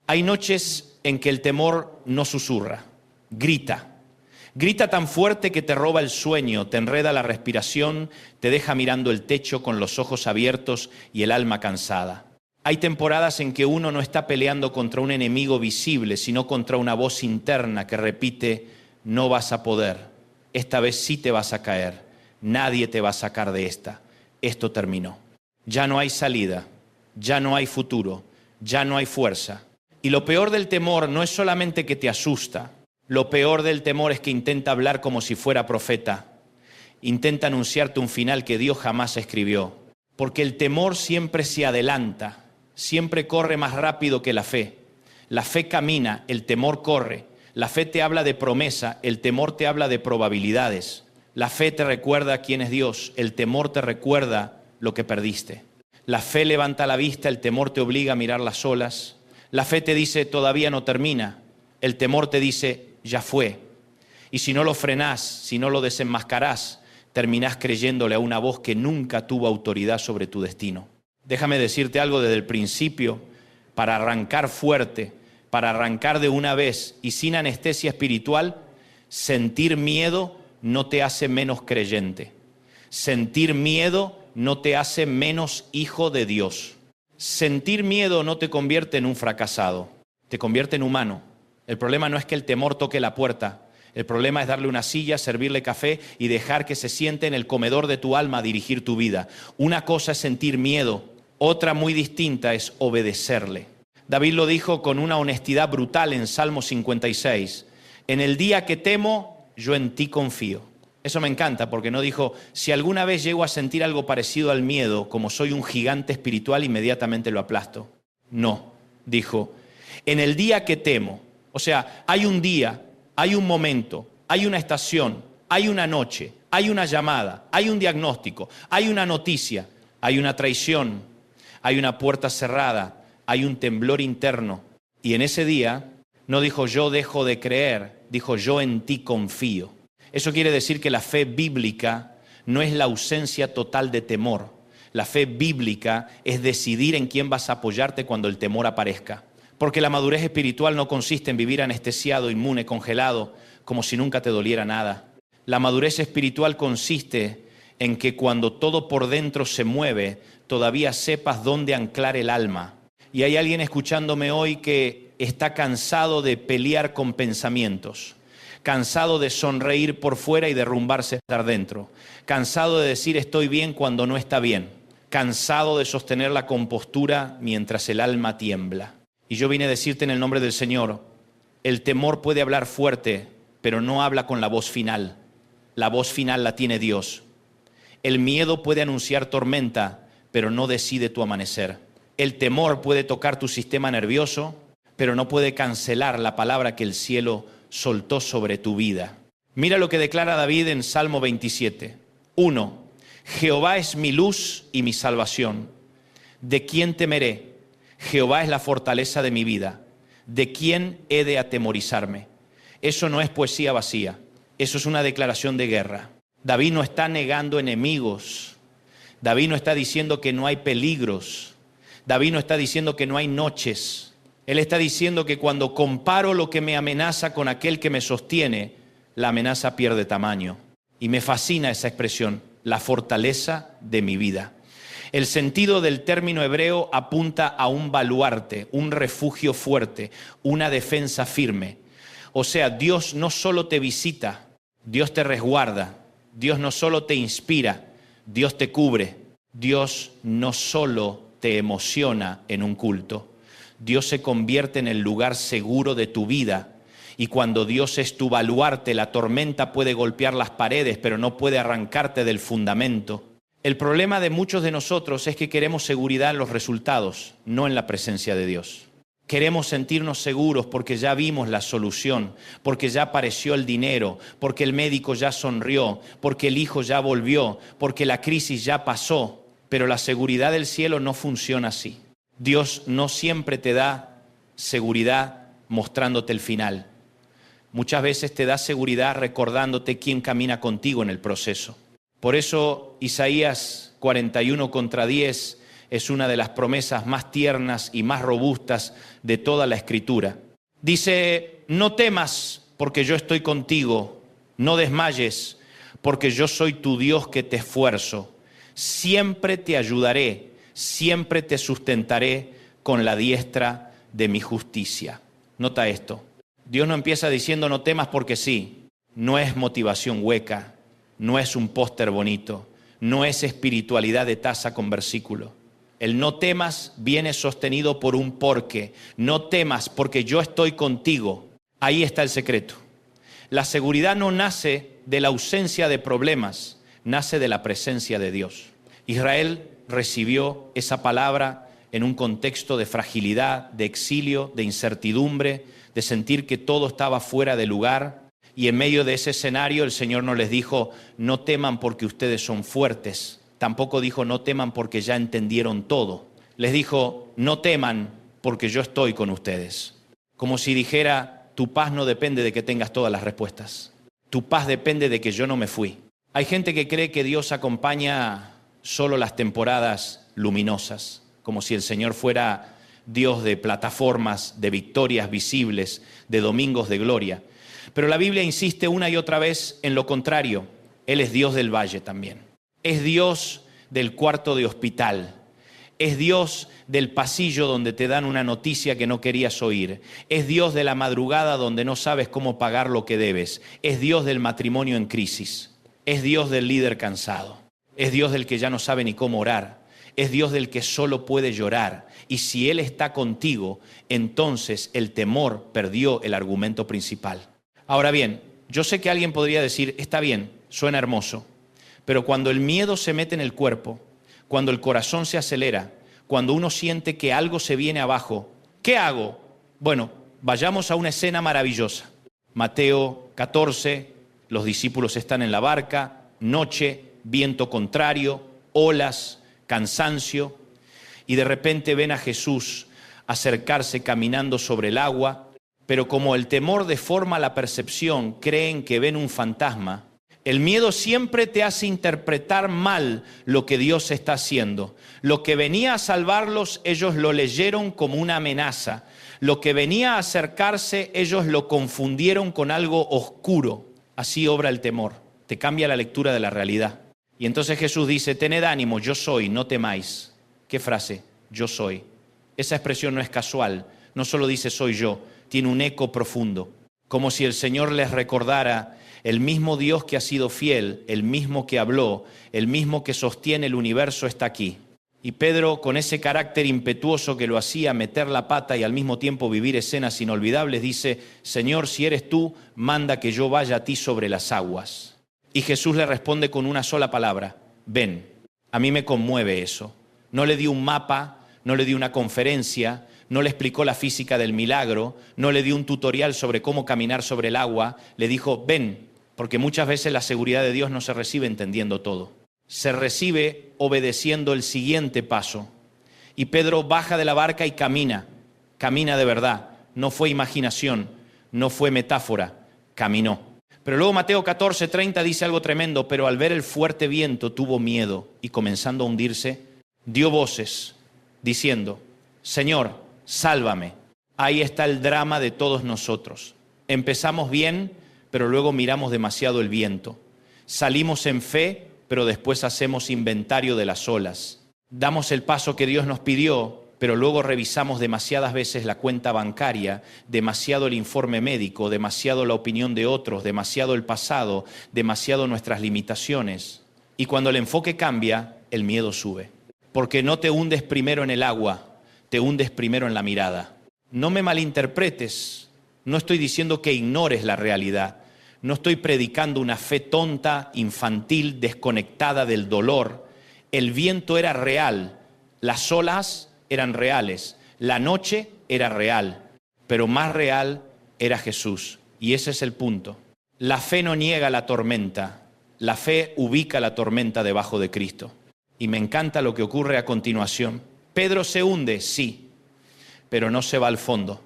Hay noches en que el temor no susurra, grita. Grita tan fuerte que te roba el sueño, te enreda la respiración, te deja mirando el techo con los ojos abiertos y el alma cansada. Hay temporadas en que uno no está peleando contra un enemigo visible, sino contra una voz interna que repite: no vas a poder, esta vez sí te vas a caer, nadie te va a sacar de esta, esto terminó. Ya no hay salida, ya no hay futuro, ya no hay fuerza. Y lo peor del temor no es solamente que te asusta, lo peor del temor es que intenta hablar como si fuera profeta, intenta anunciarte un final que Dios jamás escribió, porque el temor siempre se adelanta, siempre corre más rápido que la fe. La fe camina, el temor corre. La fe te habla de promesa, el temor te habla de probabilidades. La fe te recuerda quién es Dios, el temor te recuerda lo que perdiste. La fe levanta la vista, el temor te obliga a mirar las olas. La fe te dice todavía no termina, el temor te dice ya fue. Y si no lo frenás, si no lo desenmascarás, terminás creyéndole a una voz que nunca tuvo autoridad sobre tu destino. Déjame decirte algo desde el principio, para arrancar fuerte, para arrancar de una vez y sin anestesia espiritual. Sentir miedo no te hace menos creyente. Sentir miedo no te hace menos hijo de Dios. Sentir miedo no te convierte en un fracasado, te convierte en humano. El problema no es que el temor toque la puerta. El problema es darle una silla, servirle café y dejar que se siente en el comedor de tu alma a dirigir tu vida. Una cosa es sentir miedo, otra muy distinta es obedecerle. David lo dijo con una honestidad brutal en Salmo 56. En el día que temo, yo en ti confío. Eso me encanta porque no dijo, si alguna vez llego a sentir algo parecido al miedo, como soy un gigante espiritual, inmediatamente lo aplasto. No, dijo, en el día que temo. O sea, hay un día, hay un momento, hay una estación, hay una noche, hay una llamada, hay un diagnóstico, hay una noticia, hay una traición, hay una puerta cerrada, hay un temblor interno. Y en ese día no dijo yo dejo de creer, dijo yo en ti confío. Eso quiere decir que la fe bíblica no es la ausencia total de temor. La fe bíblica es decidir en quién vas a apoyarte cuando el temor aparezca. Porque la madurez espiritual no consiste en vivir anestesiado, inmune, congelado, como si nunca te doliera nada. La madurez espiritual consiste en que cuando todo por dentro se mueve, todavía sepas dónde anclar el alma. Y hay alguien escuchándome hoy que está cansado de pelear con pensamientos, cansado de sonreír por fuera y derrumbarse por dentro, cansado de decir estoy bien cuando no está bien, cansado de sostener la compostura mientras el alma tiembla. Y yo vine a decirte en el nombre del Señor, el temor puede hablar fuerte, pero no habla con la voz final. La voz final la tiene Dios. El miedo puede anunciar tormenta, pero no decide tu amanecer. El temor puede tocar tu sistema nervioso, pero no puede cancelar la palabra que el cielo soltó sobre tu vida. Mira lo que declara David en Salmo 27. 1. Jehová es mi luz y mi salvación. ¿De quién temeré? Jehová es la fortaleza de mi vida. ¿De quién he de atemorizarme? Eso no es poesía vacía. Eso es una declaración de guerra. David no está negando enemigos. David no está diciendo que no hay peligros. David no está diciendo que no hay noches. Él está diciendo que cuando comparo lo que me amenaza con aquel que me sostiene, la amenaza pierde tamaño. Y me fascina esa expresión, la fortaleza de mi vida. El sentido del término hebreo apunta a un baluarte, un refugio fuerte, una defensa firme. O sea, Dios no solo te visita, Dios te resguarda. Dios no solo te inspira, Dios te cubre. Dios no solo te emociona en un culto. Dios se convierte en el lugar seguro de tu vida. Y cuando Dios es tu baluarte, la tormenta puede golpear las paredes, pero no puede arrancarte del fundamento. El problema de muchos de nosotros es que queremos seguridad en los resultados, no en la presencia de Dios. Queremos sentirnos seguros porque ya vimos la solución, porque ya apareció el dinero, porque el médico ya sonrió, porque el hijo ya volvió, porque la crisis ya pasó. Pero la seguridad del cielo no funciona así. Dios no siempre te da seguridad mostrándote el final. Muchas veces te da seguridad recordándote quién camina contigo en el proceso. Por eso Isaías 41:10 es una de las promesas más tiernas y más robustas de toda la Escritura. Dice, no temas porque yo estoy contigo, no desmayes porque yo soy tu Dios que te esfuerzo. Siempre te ayudaré, siempre te sustentaré con la diestra de mi justicia. Nota esto, Dios no empieza diciendo no temas porque sí, no es motivación hueca, no es un póster bonito, no es espiritualidad de taza con versículo. El no temas viene sostenido por un porque. No temas porque yo estoy contigo. Ahí está el secreto. La seguridad no nace de la ausencia de problemas, nace de la presencia de Dios. Israel recibió esa palabra en un contexto de fragilidad, de exilio, de incertidumbre, de sentir que todo estaba fuera de lugar. Y en medio de ese escenario el Señor no les dijo, no teman porque ustedes son fuertes. Tampoco dijo, no teman porque ya entendieron todo. Les dijo, no teman porque yo estoy con ustedes. Como si dijera, tu paz no depende de que tengas todas las respuestas. Tu paz depende de que yo no me fui. Hay gente que cree que Dios acompaña solo las temporadas luminosas, como si el Señor fuera Dios de plataformas, de victorias visibles, de domingos de gloria. Pero la Biblia insiste una y otra vez en lo contrario. Él es Dios del valle también. Es Dios del cuarto de hospital. Es Dios del pasillo donde te dan una noticia que no querías oír. Es Dios de la madrugada donde no sabes cómo pagar lo que debes. Es Dios del matrimonio en crisis. Es Dios del líder cansado. Es Dios del que ya no sabe ni cómo orar. Es Dios del que solo puede llorar. Y si Él está contigo, entonces el temor perdió el argumento principal. Ahora bien, yo sé que alguien podría decir, está bien, suena hermoso, pero cuando el miedo se mete en el cuerpo, cuando el corazón se acelera, cuando uno siente que algo se viene abajo, ¿qué hago? Bueno, vayamos a una escena maravillosa. Mateo 14, los discípulos están en la barca, noche, viento contrario, olas, cansancio, y de repente ven a Jesús acercarse caminando sobre el agua, pero como el temor deforma la percepción, creen que ven un fantasma. El miedo siempre te hace interpretar mal lo que Dios está haciendo. Lo que venía a salvarlos, ellos lo leyeron como una amenaza. Lo que venía a acercarse, ellos lo confundieron con algo oscuro. Así obra el temor, te cambia la lectura de la realidad. Y entonces Jesús dice, tened ánimo, yo soy, no temáis. ¿Qué frase? Yo soy. Esa expresión no es casual, no solo dice soy yo, tiene un eco profundo, como si el Señor les recordara, el mismo Dios que ha sido fiel, el mismo que habló, el mismo que sostiene el universo está aquí. Y Pedro, con ese carácter impetuoso que lo hacía meter la pata y al mismo tiempo vivir escenas inolvidables, dice, Señor, si eres tú, manda que yo vaya a ti sobre las aguas. Y Jesús le responde con una sola palabra, ven. A mí me conmueve eso. No le di un mapa, no le di una conferencia, no le explicó la física del milagro, no le dio un tutorial sobre cómo caminar sobre el agua, le dijo, ven, porque muchas veces la seguridad de Dios no se recibe entendiendo todo. Se recibe obedeciendo el siguiente paso. Y Pedro baja de la barca y camina de verdad. No fue imaginación, no fue metáfora, caminó. Pero luego Mateo 14:30 dice algo tremendo, pero al ver el fuerte viento tuvo miedo y comenzando a hundirse, dio voces diciendo, Señor, sálvame. Ahí está el drama de todos nosotros. Empezamos bien, pero luego miramos demasiado el viento. Salimos en fe, pero después hacemos inventario de las olas. Damos el paso que Dios nos pidió, pero luego revisamos demasiadas veces la cuenta bancaria, demasiado el informe médico, demasiado la opinión de otros, demasiado el pasado, demasiado nuestras limitaciones. Y cuando el enfoque cambia, el miedo sube. Porque no te hundes primero en el agua, te hundes primero en la mirada. No me malinterpretes, no estoy diciendo que ignores la realidad. No estoy predicando una fe tonta, infantil, desconectada del dolor. El viento era real, las olas eran reales, la noche era real, pero más real era Jesús. Y ese es el punto. La fe no niega la tormenta, la fe ubica la tormenta debajo de Cristo. Y me encanta lo que ocurre a continuación. Pedro se hunde, sí, pero no se va al fondo.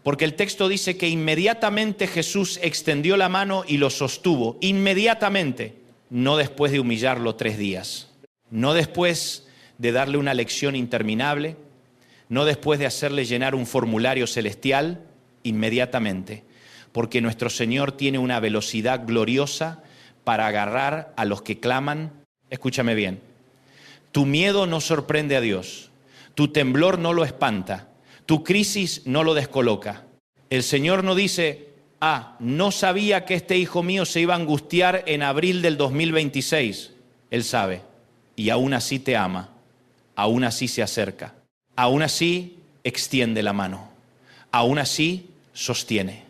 Porque el texto dice que inmediatamente Jesús extendió la mano y lo sostuvo. Inmediatamente, no después de humillarlo 3 días. No después de darle una lección interminable, no después de hacerle llenar un formulario celestial, inmediatamente, porque nuestro Señor tiene una velocidad gloriosa para agarrar a los que claman. Escúchame bien, tu miedo no sorprende a Dios, tu temblor no lo espanta, tu crisis no lo descoloca. El Señor no dice, no sabía que este hijo mío se iba a angustiar en abril del 2026. Él sabe, y aún así te ama, aún así se acerca, aún así extiende la mano, aún así sostiene.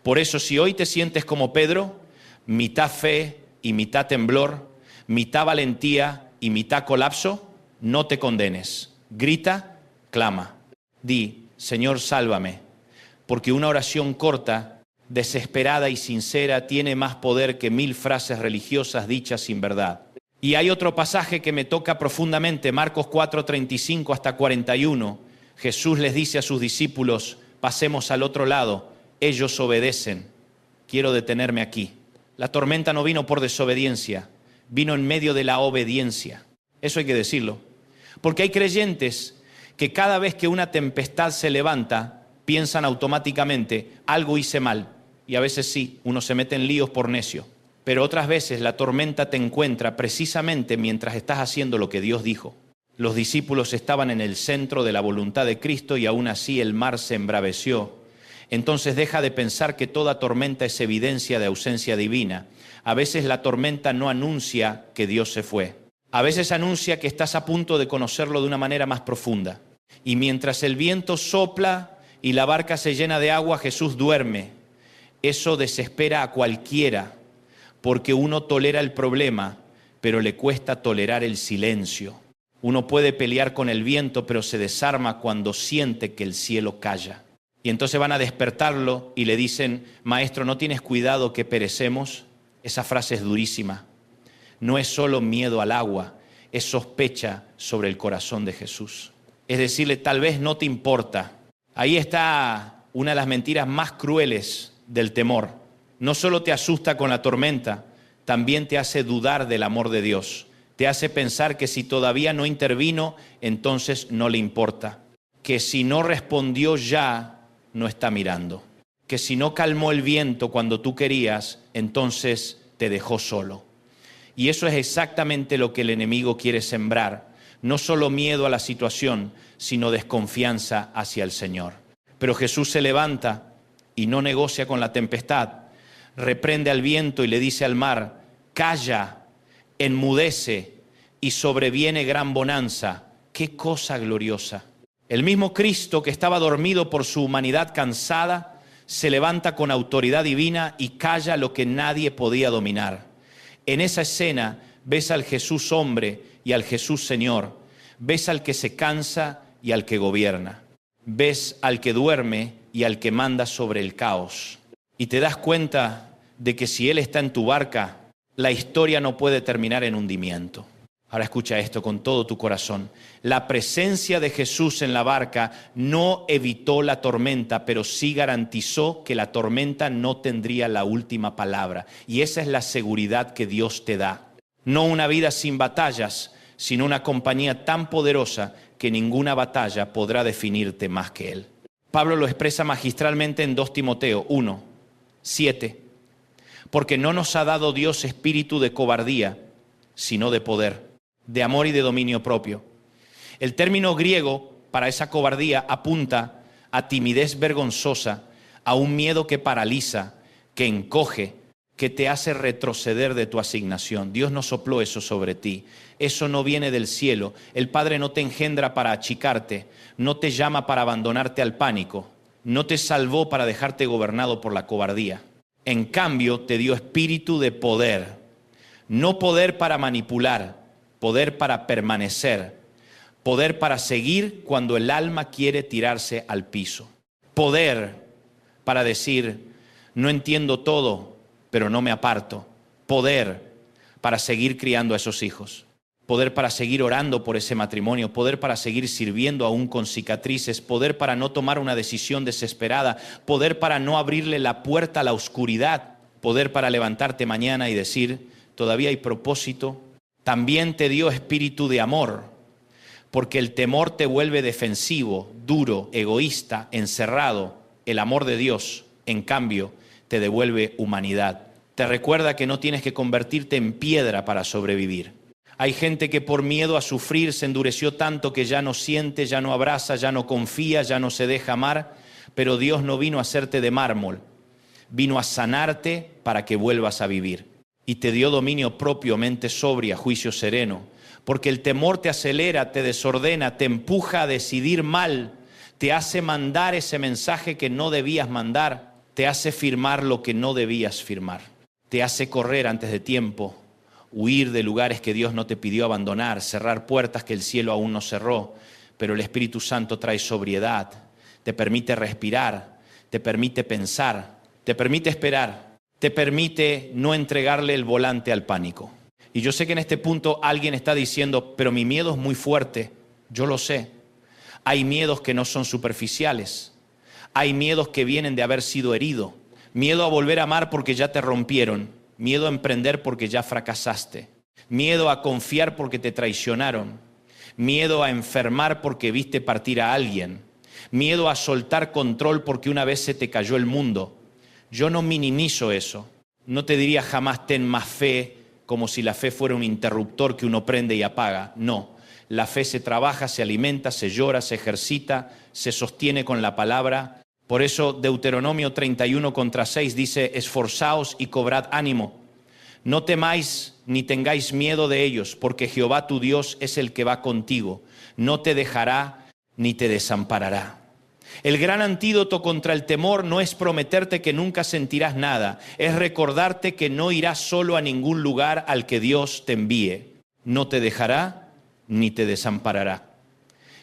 Por eso, si hoy te sientes como Pedro, mitad fe y mitad temblor, mitad valentía y mitad colapso, no te condenes. Grita, clama. Di, Señor, sálvame, porque una oración corta, desesperada y sincera tiene más poder que 1000 frases religiosas dichas sin verdad. Y hay otro pasaje que me toca profundamente, Marcos 4:35 hasta 41. Jesús les dice a sus discípulos, pasemos al otro lado. Ellos obedecen. Quiero detenerme aquí. La tormenta no vino por desobediencia, vino en medio de la obediencia. Eso hay que decirlo. Porque hay creyentes que cada vez que una tempestad se levanta, piensan automáticamente, algo hice mal. Y a veces sí, uno se mete en líos por necio. Pero otras veces la tormenta te encuentra precisamente mientras estás haciendo lo que Dios dijo. Los discípulos estaban en el centro de la voluntad de Cristo y aún así el mar se embraveció. Entonces deja de pensar que toda tormenta es evidencia de ausencia divina. A veces la tormenta no anuncia que Dios se fue. A veces anuncia que estás a punto de conocerlo de una manera más profunda. Y mientras el viento sopla y la barca se llena de agua, Jesús duerme. Eso desespera a cualquiera, porque uno tolera el problema, pero le cuesta tolerar el silencio. Uno puede pelear con el viento, pero se desarma cuando siente que el cielo calla. Y entonces van a despertarlo y le dicen, maestro, ¿no tienes cuidado que perecemos? Esa frase es durísima. No es solo miedo al agua, es sospecha sobre el corazón de Jesús. Es decirle, tal vez no te importa. Ahí está una de las mentiras más crueles del temor. No solo te asusta con la tormenta, también te hace dudar del amor de Dios. Te hace pensar que si todavía no intervino, entonces no le importa. Que si no respondió ya, no está mirando. Que si no calmó el viento cuando tú querías, entonces te dejó solo. Y eso es exactamente lo que el enemigo quiere sembrar. No solo miedo a la situación, sino desconfianza hacia el Señor. Pero Jesús se levanta y no negocia con la tempestad. Reprende al viento y le dice al mar, calla, enmudece, y sobreviene gran bonanza. ¡Qué cosa gloriosa! El mismo Cristo que estaba dormido por su humanidad cansada, se levanta con autoridad divina y calla lo que nadie podía dominar. En esa escena ves al Jesús hombre y al Jesús Señor. Ves al que se cansa y al que gobierna. Ves al que duerme y al que manda sobre el caos. Y te das cuenta de que si Él está en tu barca, la historia no puede terminar en hundimiento. Ahora escucha esto con todo tu corazón. La presencia de Jesús en la barca no evitó la tormenta, pero sí garantizó que la tormenta no tendría la última palabra. Y esa es la seguridad que Dios te da. No una vida sin batallas, sino una compañía tan poderosa que ninguna batalla podrá definirte más que Él. Pablo lo expresa magistralmente en 2 Timoteo 1:7. Porque no nos ha dado Dios espíritu de cobardía, sino de poder, de amor y de dominio propio. El término griego para esa cobardía apunta a timidez vergonzosa, a un miedo que paraliza, que encoge, que te hace retroceder de tu asignación. Dios no sopló eso sobre ti. Eso no viene del cielo. El Padre no te engendra para achicarte, no te llama para abandonarte al pánico, no te salvó para dejarte gobernado por la cobardía. En cambio, te dio espíritu de poder. No poder para manipular, poder para permanecer, poder para seguir cuando el alma quiere tirarse al piso. Poder para decir, no entiendo todo, pero no me aparto. Poder para seguir criando a esos hijos. Poder para seguir orando por ese matrimonio, poder para seguir sirviendo aún con cicatrices, poder para no tomar una decisión desesperada, poder para no abrirle la puerta a la oscuridad, poder para levantarte mañana y decir, todavía hay propósito. También te dio espíritu de amor, Porque el temor te vuelve defensivo, duro, egoísta, encerrado. El amor de Dios, en cambio, te devuelve humanidad. Te recuerda que no tienes que convertirte en piedra para sobrevivir. Hay gente que por miedo a sufrir se endureció tanto que ya no siente, ya no abraza, ya no confía, ya no se deja amar. Pero Dios no vino a hacerte de mármol, vino a sanarte para que vuelvas a vivir. Y te dio dominio propio, mente sobria, juicio sereno. Porque el temor te acelera, te desordena, te empuja a decidir mal, te hace mandar ese mensaje que no debías mandar, te hace firmar lo que no debías firmar, te hace correr antes de tiempo, huir de lugares que Dios no te pidió abandonar, cerrar puertas que el cielo aún no cerró, pero el Espíritu Santo trae sobriedad, te permite respirar, te permite pensar, te permite esperar, te permite no entregarle el volante al pánico. Y yo sé que en este punto alguien está diciendo, pero mi miedo es muy fuerte. Yo lo sé. Hay miedos que no son superficiales. Hay miedos que vienen de haber sido herido. Miedo a volver a amar porque ya te rompieron. Miedo a emprender porque ya fracasaste. Miedo a confiar porque te traicionaron. Miedo a enfermar porque viste partir a alguien. Miedo a soltar control porque una vez se te cayó el mundo. Yo no minimizo eso. No te diría jamás ten más fe, como si la fe fuera un interruptor que uno prende y apaga. No, la fe se trabaja, se alimenta, se llora, se ejercita, se sostiene con la palabra. Por eso Deuteronomio 31:6 dice, esforzaos y cobrad ánimo. No temáis ni tengáis miedo de ellos, porque Jehová tu Dios es el que va contigo. No te dejará ni te desamparará. El gran antídoto contra el temor no es prometerte que nunca sentirás nada, es recordarte que no irás solo a ningún lugar al que Dios te envíe. No te dejará ni te desamparará.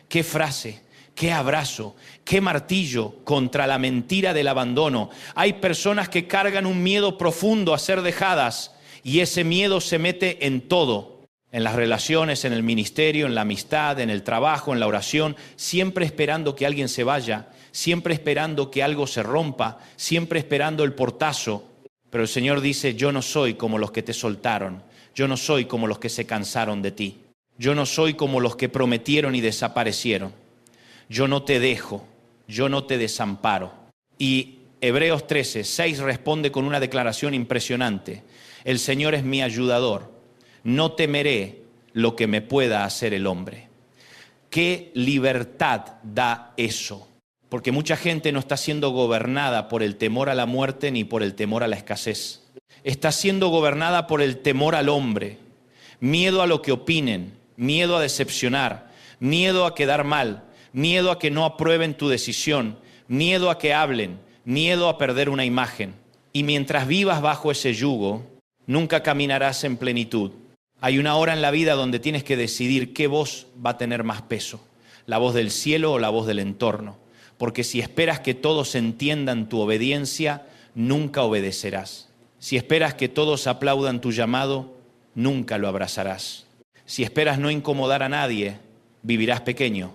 ¡Qué frase! ¡Qué abrazo! ¡Qué martillo contra la mentira del abandono! Hay personas que cargan un miedo profundo a ser dejadas y ese miedo se mete en todo. En las relaciones, en el ministerio, en la amistad, en el trabajo, en la oración, siempre esperando que alguien se vaya, siempre esperando que algo se rompa, siempre esperando el portazo. Pero el Señor dice, yo no soy como los que te soltaron, yo no soy como los que se cansaron de ti, yo no soy como los que prometieron y desaparecieron, yo no te dejo, yo no te desamparo. Y Hebreos 13:6 responde con una declaración impresionante, el Señor es mi ayudador. No temeré lo que me pueda hacer el hombre. ¿Qué libertad da eso? Porque mucha gente no está siendo gobernada por el temor a la muerte ni por el temor a la escasez. Está siendo gobernada por el temor al hombre. Miedo a lo que opinen, miedo a decepcionar, miedo a quedar mal, miedo a que no aprueben tu decisión, miedo a que hablen, miedo a perder una imagen. Y mientras vivas bajo ese yugo, nunca caminarás en plenitud. Hay una hora en la vida donde tienes que decidir qué voz va a tener más peso, la voz del cielo o la voz del entorno. Porque si esperas que todos entiendan tu obediencia, nunca obedecerás. Si esperas que todos aplaudan tu llamado, nunca lo abrazarás. Si esperas no incomodar a nadie, vivirás pequeño.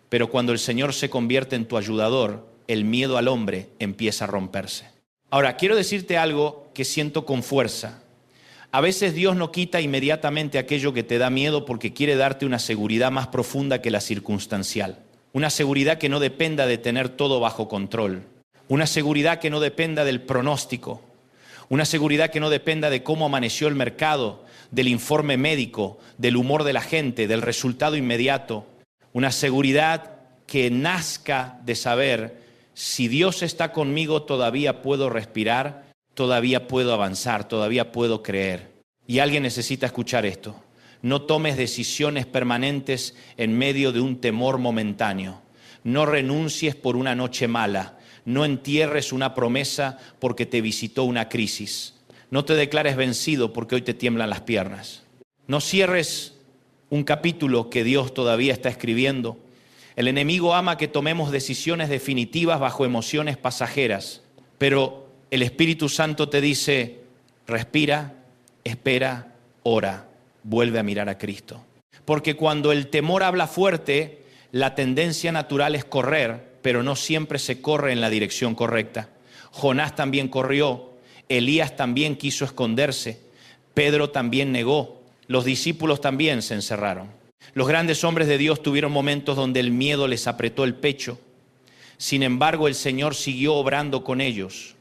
Pero cuando el Señor se convierte en tu ayudador, el miedo al hombre empieza a romperse. Ahora, quiero decirte algo que siento con fuerza. A veces Dios no quita inmediatamente aquello que te da miedo porque quiere darte una seguridad más profunda que la circunstancial. Una seguridad que no dependa de tener todo bajo control. Una seguridad que no dependa del pronóstico. Una seguridad que no dependa de cómo amaneció el mercado, del informe médico, del humor de la gente, del resultado inmediato. Una seguridad que nazca de saber, si Dios está conmigo todavía puedo respirar, todavía puedo avanzar, todavía puedo creer. Y alguien necesita escuchar esto. No tomes decisiones permanentes en medio de un temor momentáneo. No renuncies por una noche mala. No entierres una promesa porque te visitó una crisis. No te declares vencido porque hoy te tiemblan las piernas. No cierres un capítulo que Dios todavía está escribiendo. El enemigo ama que tomemos decisiones definitivas bajo emociones pasajeras, pero el Espíritu Santo te dice, respira, espera, ora, vuelve a mirar a Cristo. Porque cuando el temor habla fuerte, la tendencia natural es correr, pero no siempre se corre en la dirección correcta. Jonás también corrió, Elías también quiso esconderse, Pedro también negó, los discípulos también se encerraron. Los grandes hombres de Dios tuvieron momentos donde el miedo les apretó el pecho. Sin embargo, el Señor siguió obrando con ellos.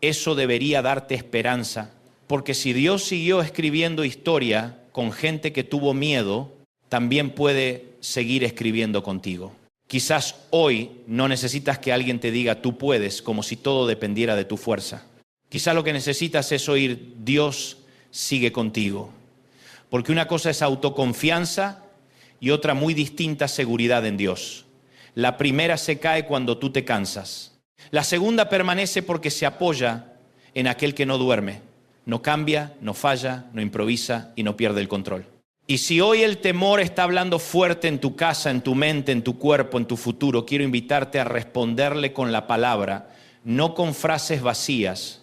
Eso debería darte esperanza, porque si Dios siguió escribiendo historia con gente que tuvo miedo, también puede seguir escribiendo contigo. Quizás hoy no necesitas que alguien te diga tú puedes, como si todo dependiera de tu fuerza. Quizás lo que necesitas es oír Dios sigue contigo. Porque una cosa es autoconfianza y otra muy distinta seguridad en Dios. La primera se cae cuando tú te cansas. La segunda permanece porque se apoya en aquel que no duerme, no cambia, no falla, no improvisa y no pierde el control. Y si hoy el temor está hablando fuerte en tu casa, en tu mente, en tu cuerpo, en tu futuro, quiero invitarte a responderle con la palabra, no con frases vacías,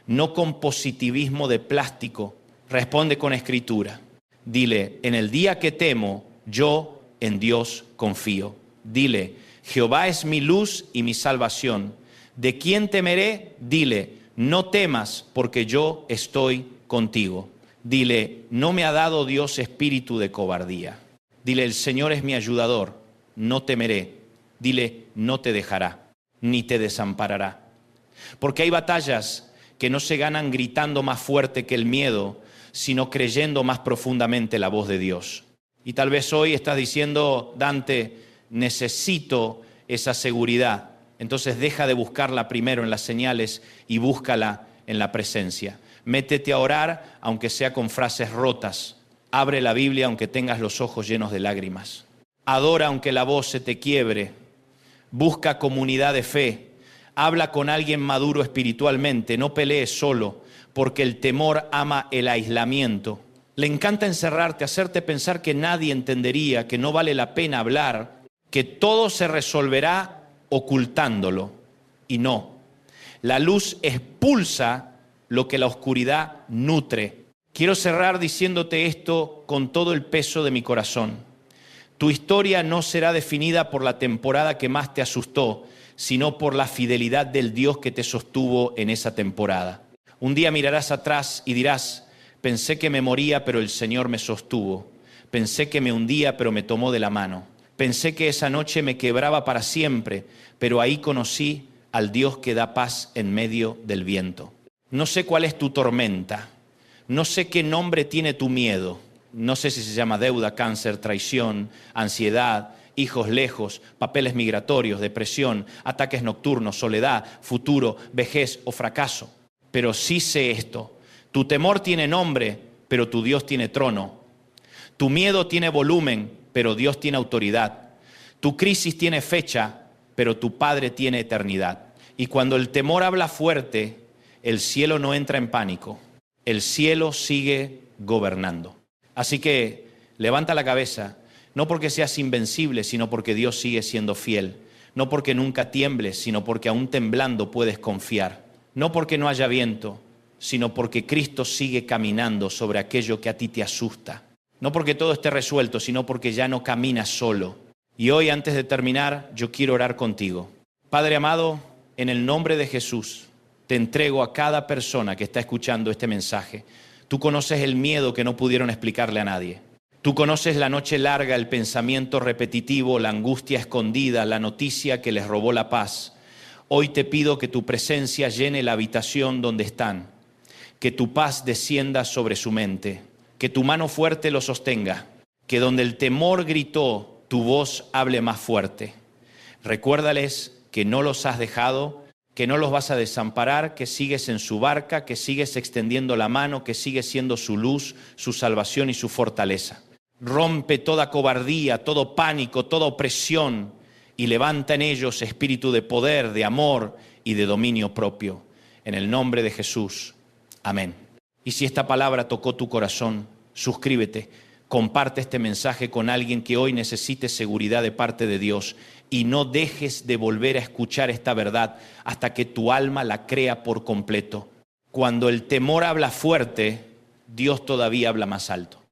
no con positivismo de plástico. Responde con escritura. Dile, en el día que temo, yo en Dios confío. Dile, Jehová es mi luz y mi salvación. ¿De quién temeré? Dile, no temas porque yo estoy contigo. Dile, no me ha dado Dios espíritu de cobardía. Dile, el Señor es mi ayudador, no temeré. Dile, no te dejará, ni te desamparará. Porque hay batallas que no se ganan gritando más fuerte que el miedo, sino creyendo más profundamente la voz de Dios. Y tal vez hoy estás diciendo, Dante, necesito esa seguridad. Entonces deja de buscarla primero en las señales y búscala en la presencia. Métete a orar, aunque sea con frases rotas. Abre la Biblia, aunque tengas los ojos llenos de lágrimas. Adora, aunque la voz se te quiebre. Busca comunidad de fe. Habla con alguien maduro espiritualmente. No pelees solo, porque el temor ama el aislamiento. Le encanta encerrarte, hacerte pensar que nadie entendería, que no vale la pena hablar, que todo se resolverá ocultándolo. Y no. La luz expulsa lo que la oscuridad nutre. Quiero cerrar diciéndote esto con todo el peso de mi corazón. Tu historia no será definida por la temporada que más te asustó, sino por la fidelidad del Dios que te sostuvo en esa temporada. Un día mirarás atrás y dirás, pensé que me moría, pero el Señor me sostuvo. Pensé que me hundía, pero me tomó de la mano. Pensé que esa noche me quebraba para siempre, pero ahí conocí al Dios que da paz en medio del viento. No sé cuál es tu tormenta, no sé qué nombre tiene tu miedo, no sé si se llama deuda, cáncer, traición, ansiedad, hijos lejos, papeles migratorios, depresión, ataques nocturnos, soledad, futuro, vejez o fracaso. Pero sí sé esto, tu temor tiene nombre, pero tu Dios tiene trono. Tu miedo tiene volumen, pero Dios tiene autoridad. Tu crisis tiene fecha, pero tu Padre tiene eternidad. Y cuando el temor habla fuerte, el cielo no entra en pánico. El cielo sigue gobernando. Así que levanta la cabeza, no porque seas invencible, sino porque Dios sigue siendo fiel. No porque nunca tiembles, sino porque aún temblando puedes confiar. No porque no haya viento, sino porque Cristo sigue caminando sobre aquello que a ti te asusta. No porque todo esté resuelto, sino porque ya no caminas solo. Y hoy, antes de terminar, yo quiero orar contigo. Padre amado, en el nombre de Jesús, te entrego a cada persona que está escuchando este mensaje. Tú conoces el miedo que no pudieron explicarle a nadie. Tú conoces la noche larga, el pensamiento repetitivo, la angustia escondida, la noticia que les robó la paz. Hoy te pido que tu presencia llene la habitación donde están, que tu paz descienda sobre su mente, que tu mano fuerte lo sostenga, que donde el temor gritó, tu voz hable más fuerte. Recuérdales que no los has dejado, que no los vas a desamparar, que sigues en su barca, que sigues extendiendo la mano, que sigues siendo su luz, su salvación y su fortaleza. Rompe toda cobardía, todo pánico, toda opresión y levanta en ellos espíritu de poder, de amor y de dominio propio. En el nombre de Jesús. Amén. Y si esta palabra tocó tu corazón, suscríbete, comparte este mensaje con alguien que hoy necesite seguridad de parte de Dios y no dejes de volver a escuchar esta verdad hasta que tu alma la crea por completo. Cuando el temor habla fuerte, Dios todavía habla más alto.